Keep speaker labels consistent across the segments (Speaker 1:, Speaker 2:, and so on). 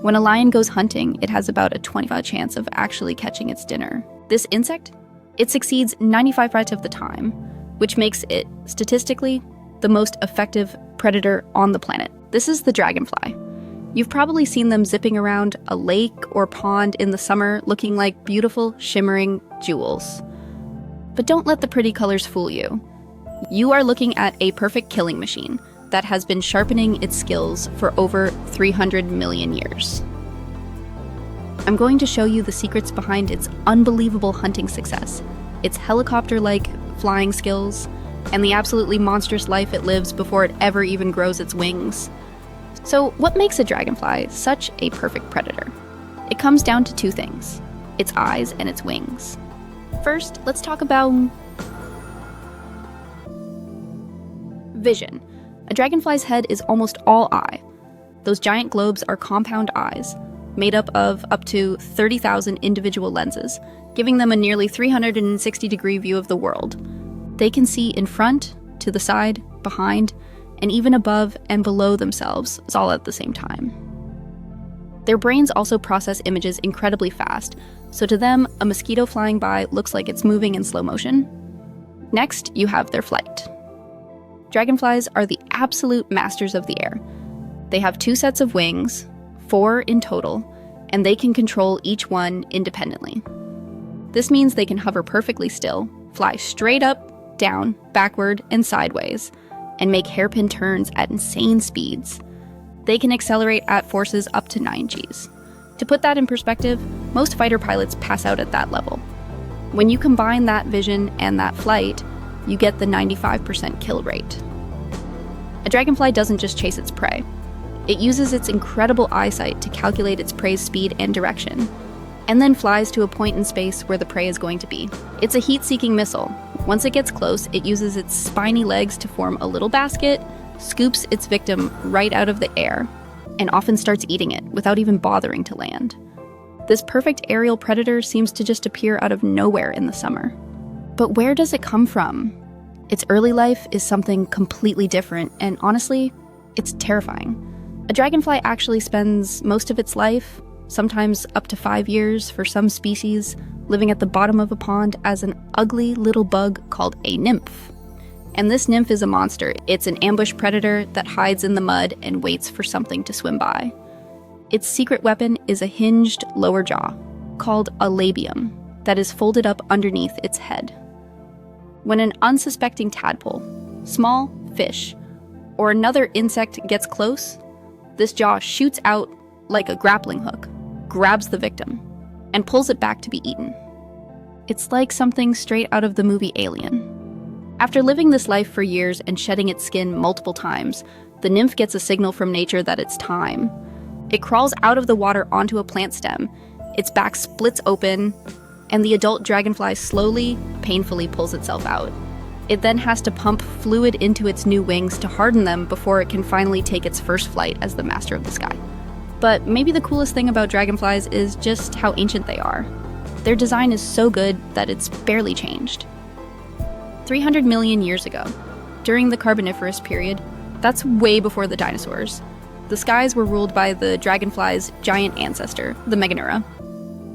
Speaker 1: When a lion goes hunting, it has about a 25% chance of actually catching its dinner. This insect, it succeeds 95% of the time, which makes it, statistically, the most effective predator on the planet. This is the dragonfly. You've probably seen them zipping around a lake or pond in the summer looking like beautiful, shimmering jewels. But don't let the pretty colors fool you. You are looking at a perfect killing machine that has been sharpening its skills for over 300 million years. I'm going to show you the secrets behind its unbelievable hunting success, its helicopter-like flying skills, and the absolutely monstrous life it lives before it ever even grows its wings. So what makes a dragonfly such a perfect predator? It comes down to two things: its eyes and its wings. First, let's talk about vision. A dragonfly's head is almost all eye. Those giant globes are compound eyes, made up of up to 30,000 individual lenses, giving them a nearly 360-degree view of the world. They can see in front, to the side, behind, and even above and below themselves, all at the same time. Their brains also process images incredibly fast, so to them, a mosquito flying by looks like it's moving in slow motion. Next, you have their flight. Dragonflies are the absolute masters of the air. They have 2 sets of wings, 4 in total, and they can control each one independently. This means they can hover perfectly still, fly straight up, down, backward, and sideways, and make hairpin turns at insane speeds. They can accelerate at forces up to 9 Gs. To put that in perspective, most fighter pilots pass out at that level. When you combine that vision and that flight, you get the 95% kill rate. A dragonfly doesn't just chase its prey. It uses its incredible eyesight to calculate its prey's speed and direction, and then flies to a point in space where the prey is going to be. It's a heat-seeking missile. Once it gets close, it uses its spiny legs to form a little basket, scoops its victim right out of the air, and often starts eating it without even bothering to land. This perfect aerial predator seems to just appear out of nowhere in the summer. But where does it come from? Its early life is something completely different, and honestly, it's terrifying. A dragonfly actually spends most of its life, sometimes up to 5 years for some species, living at the bottom of a pond as an ugly little bug called a nymph. And this nymph is a monster. It's an ambush predator that hides in the mud and waits for something to swim by. Its secret weapon is a hinged lower jaw, called a labium, that is folded up underneath its head. When an unsuspecting tadpole, small fish, or another insect gets close, this jaw shoots out like a grappling hook, grabs the victim, and pulls it back to be eaten. It's like something straight out of the movie Alien. After living this life for years and shedding its skin multiple times, the nymph gets a signal from nature that it's time. It crawls out of the water onto a plant stem, its back splits open, and the adult dragonfly slowly, painfully pulls itself out. It then has to pump fluid into its new wings to harden them before it can finally take its first flight as the master of the sky. But maybe the coolest thing about dragonflies is just how ancient they are. Their design is so good that it's barely changed. 300 million years ago, during the Carboniferous period, that's way before the dinosaurs, the skies were ruled by the dragonfly's giant ancestor, the Meganeura.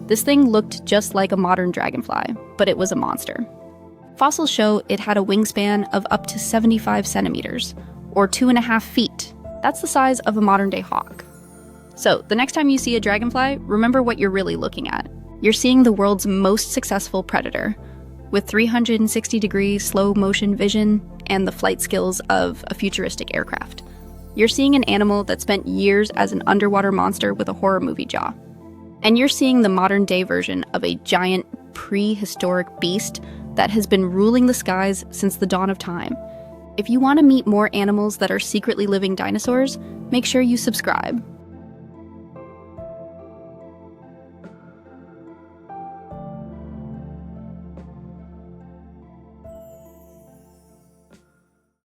Speaker 1: This thing looked just like a modern dragonfly, but it was a monster. Fossils show it had a wingspan of up to 75 centimeters, or 2.5 feet. That's the size of a modern-day hawk. So, the next time you see a dragonfly, remember what you're really looking at. You're seeing the world's most successful predator, with 360-degree slow-motion vision and the flight skills of a futuristic aircraft. You're seeing an animal that spent years as an underwater monster with a horror movie jaw. And you're seeing the modern-day version of a giant, prehistoric beast that has been ruling the skies since the dawn of time. If you want to meet more animals that are secretly living dinosaurs, make sure you subscribe.